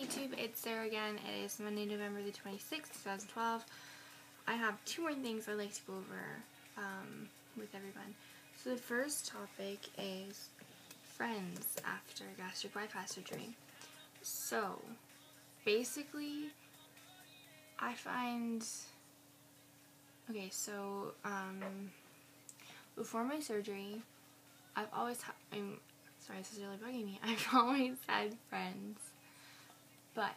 YouTube, it's Sarah again. It is Monday, November the 26th, 2012. I have two more things I'd like to go over with everyone. So the first topic is friends after gastric bypass surgery. So basically, I find, before my surgery, I've always sorry, this is really bugging me. I've always had friends, but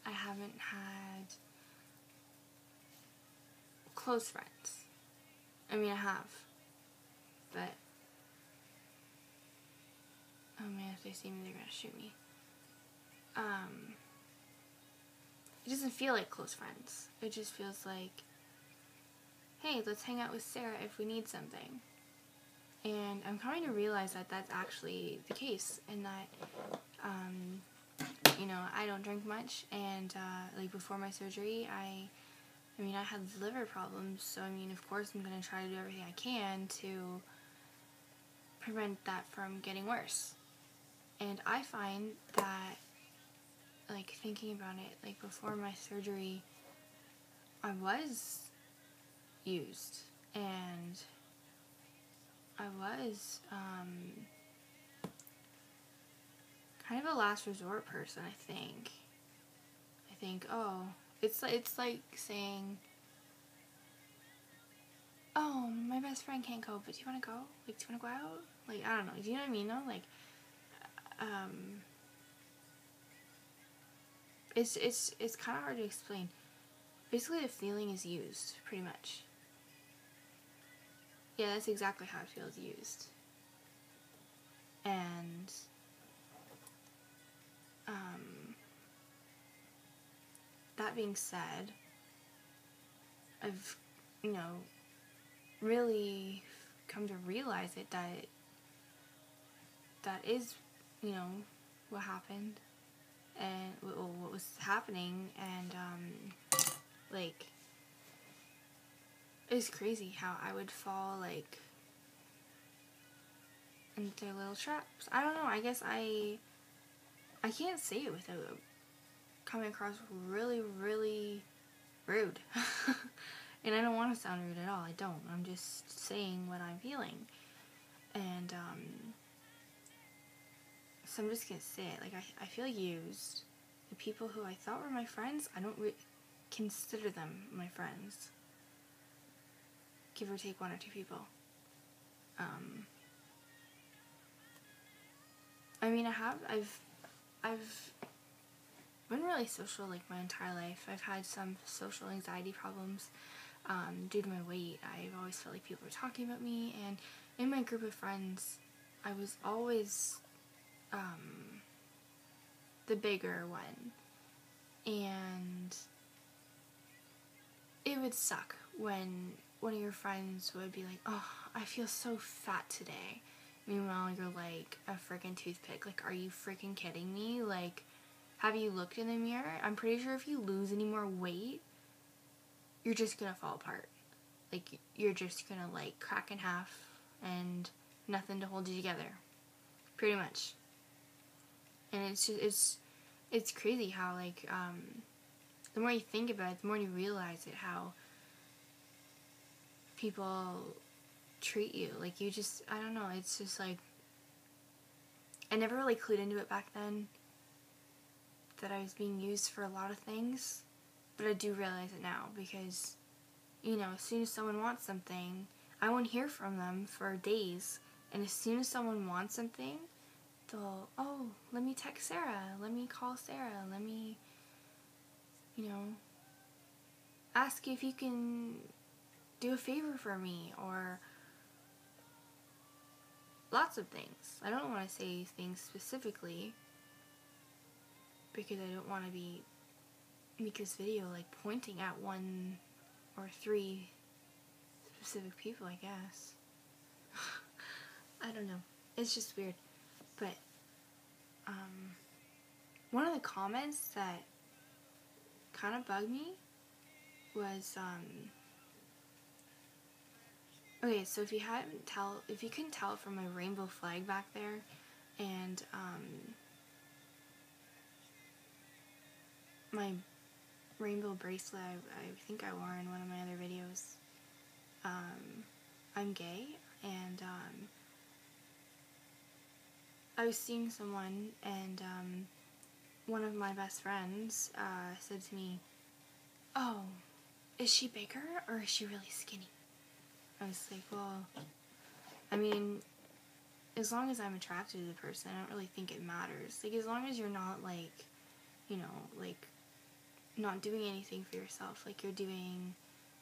I haven't had close friends. I mean, I have, but, oh man, if they see me, they're gonna shoot me. It doesn't feel like close friends. It just feels like, hey, let's hang out with Sarah if we need something. And I'm coming to realize that that's actually the case, and that, I don't drink much, and, before my surgery, I had liver problems, so, of course I'm going to try to do everything I can to prevent that from getting worse. And I find that, thinking about it, before my surgery, I was used, and I was, kind of a last resort person, I think. Oh, it's like saying, oh, my best friend can't go, but do you want to go? Do you want to go out? I don't know, do you know what I mean, though? It's kind of hard to explain. Basically, the feeling is used, pretty much. Yeah, that's exactly how it feels, used. And, that being said, I've, really come to realize it, that is, what happened, and what was happening, and, it's crazy how I would fall, into little traps. I don't know, I guess I can't say it without coming across really, really rude. And I don't want to sound rude at all, I don't. I'm just saying what I'm feeling. And, so I'm just gonna say it, I feel used. The people who I thought were my friends, I don't consider them my friends. Give or take one or two people. I've been really social, my entire life. I've had some social anxiety problems, due to my weight. I've always felt like people were talking about me, and in my group of friends, I was always, the bigger one. And it would suck when one of your friends would be like, oh, I feel so fat today. Meanwhile, you're a freaking toothpick. Are you freaking kidding me? Have you looked in the mirror? I'm pretty sure if you lose any more weight, you're just gonna fall apart. You're just gonna, crack in half and nothing to hold you together. Pretty much. And it's crazy how, the more you think about it, the more you realize it, how people treat you. I don't know, it's just, I never really clued into it back then, that I was being used for a lot of things, but I do realize it now, because, as soon as someone wants something, I won't hear from them for days, and as soon as someone wants something, they'll, oh, let me text Sarah, let me call Sarah, let me, ask if you can do a favor for me, or lots of things. I don't want to say things specifically, because I don't want to make this video, pointing at one or three specific people, I guess. I don't know. It's just weird. But, one of the comments that kind of bugged me was, okay, so if you couldn't tell from my rainbow flag back there, and, my rainbow bracelet I think I wore in one of my other videos. I'm gay, and I was seeing someone, and one of my best friends said to me, "Oh, is she bigger or is she really skinny?" I was like, well, I mean, as long as I'm attracted to the person, I don't really think it matters. Like, as long as you're not, like, you know, like, not doing anything for yourself, like, you're doing,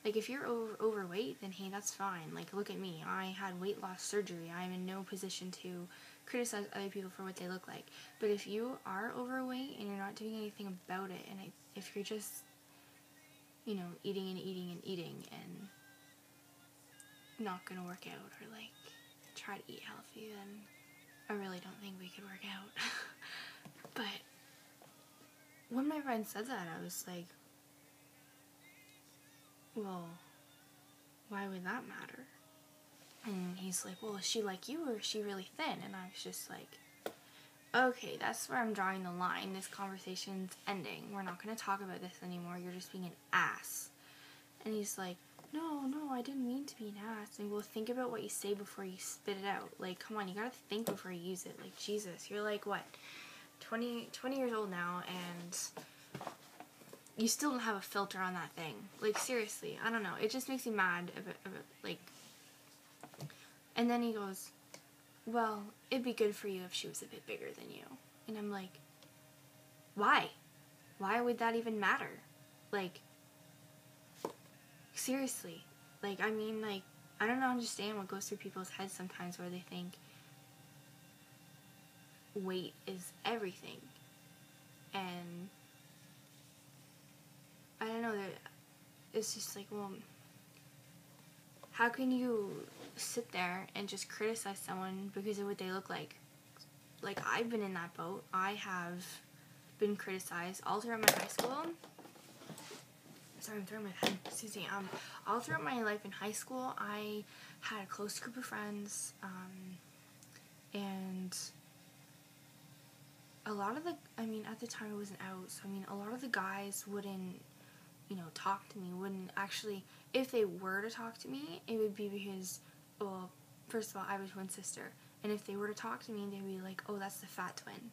like, if you're overweight, then hey, that's fine. Like, look at me. I had weight loss surgery. I'm in no position to criticize other people for what they look like. But if you are overweight and you're not doing anything about it, and if you're just, you know, eating and eating and eating and not gonna work out, or like try to eat healthy, then I really don't think we could work out. But when my friend said that, I was like, well, why would that matter? And he's like, well, is she like you, or is she really thin? And I was just like, okay, that's where I'm drawing the line. This conversation's ending. We're not going to talk about this anymore. You're just being an ass. And he's like, no, I didn't mean to be an ass. And well, think about what you say before you spit it out. Like, come on, you gotta think before you use it. Like, Jesus, you're like, what, 20 years old now, and you still don't have a filter on that thing. Like, seriously, I don't know. It just makes me mad about like... And then he goes, well, it'd be good for you if she was a bit bigger than you. And I'm like, why? Why would that even matter? Like, seriously. Like, I mean, like, I don't understand what goes through people's heads sometimes where they think weight is everything. And I don't know, that it's just like, well, how can you sit there and just criticize someone because of what they look like? Like, I've been in that boat. I have been criticized all throughout my high school. Sorry, I'm throwing my pen. Excuse me. All throughout my life in high school, I had a close group of friends, and a lot of the, I mean, at the time I wasn't out, so I mean, a lot of the guys wouldn't, you know, talk to me, wouldn't actually, if they were to talk to me, it would be because, well, first of all, I have a twin sister, and if they were to talk to me, they'd be like, oh, that's the fat twin,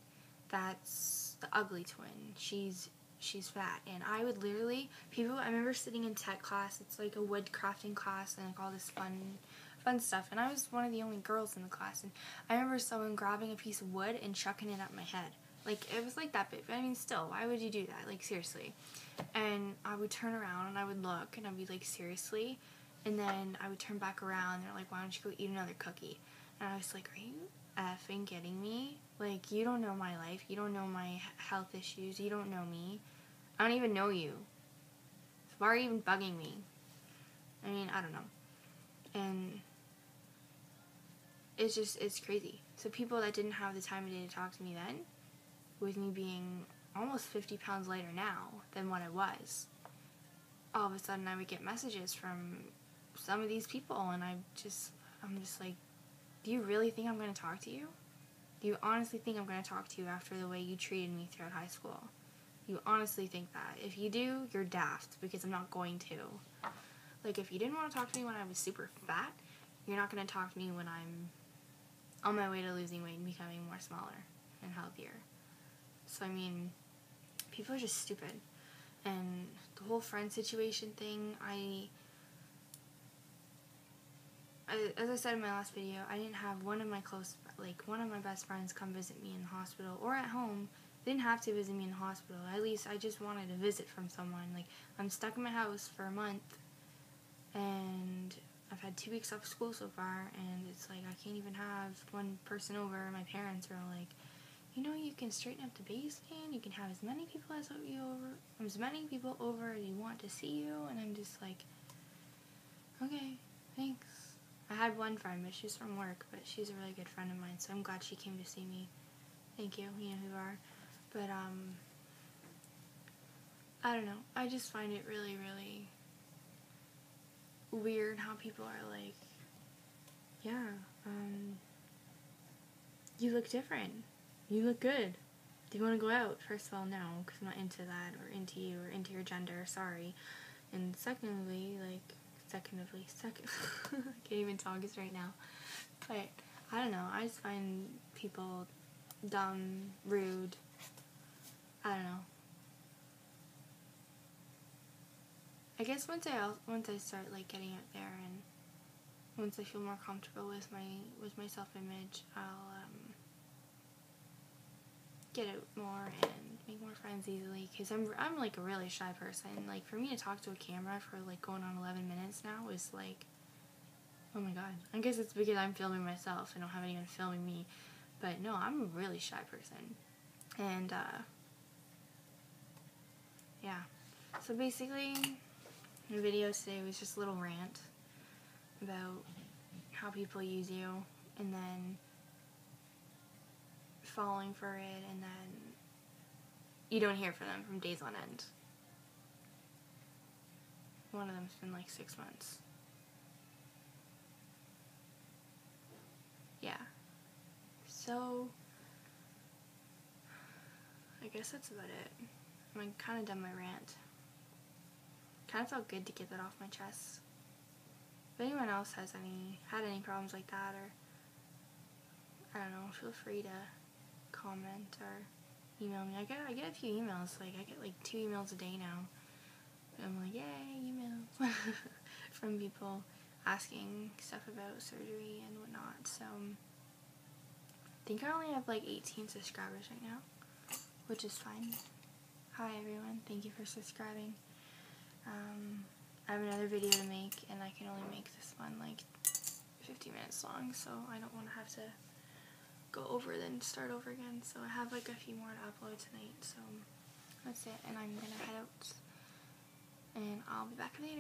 that's the ugly twin, she's fat. And I would literally, I remember sitting in tech class, it's like a wood crafting class, and like all this fun stuff, and I was one of the only girls in the class, and I remember someone grabbing a piece of wood and chucking it at my head. Like, it was like that big, but I mean, still, why would you do that? Like, seriously. And I would turn around, and I would look, and I'd be like, seriously? And then I would turn back around, and they're like, why don't you go eat another cookie? And I was like, are you effing kidding me? Like, you don't know my life, you don't know my health issues, you don't know me. I don't even know you. So why are you even bugging me? I mean, I don't know. And it's just, it's crazy. So people that didn't have the time of day to talk to me then, with me being almost 50 pounds lighter now than what I was, all of a sudden I would get messages from some of these people, and I'm just like, do you really think I'm going to talk to you? Do you honestly think I'm going to talk to you after the way you treated me throughout high school? You honestly think that? If you do, you're daft, because I'm not going to. Like, if you didn't want to talk to me when I was super fat, you're not going to talk to me when I'm on my way to losing weight and becoming more smaller and healthier. So, I mean, people are just stupid. And the whole friend situation thing, as I said in my last video, I didn't have one of my best friends come visit me in the hospital or at home. They didn't have to visit me in the hospital. At least I just wanted a visit from someone. Like, I'm stuck in my house for a month, and I've had 2 weeks off school so far, and it's like I can't even have one person over. My parents are like, you know, you can straighten up the basement, you can have as many people over as you want to see you, and I'm just like, okay, thanks. I had one friend, but she's from work, but she's a really good friend of mine, so I'm glad she came to see me. Thank you, you know who you are. But, I don't know, I just find it really, really weird how people are like, yeah, you look different. You look good. Do you want to go out? First of all, no, because I'm not into that, or into you, or into your gender, sorry. And secondly, I can't even talk this right now. But, I don't know, I just find people dumb, rude, I don't know. I guess once I start, like, getting out there, and once I feel more comfortable with my self-image, I'll, get out more and make more friends easily, because I'm like a really shy person. Like, for me to talk to a camera for like going on 11 minutes now is like, oh my god. I guess it's because I'm filming myself. I don't have anyone filming me, but no, I'm a really shy person. And yeah, so basically the video today was just a little rant about how people use you, and then falling for it, and then you don't hear from them from days on end. One of them's been like 6 months. Yeah. So, I guess that's about it. I'm kind of done my rant. Kind of felt good to get that off my chest. If anyone else had any problems like that, or I don't know, feel free to comment or email me. I get a few emails. Like, I get like 2 emails a day now. I'm like, yay, emails from people asking stuff about surgery and whatnot. So I think I only have like 18 subscribers right now, which is fine. Hi everyone, thank you for subscribing. I have another video to make, and I can only make this one like 50 minutes long, so I don't want to have to go over then start over again. So I have like a few more to upload tonight, so that's it, and I'm gonna head out, and I'll be back with you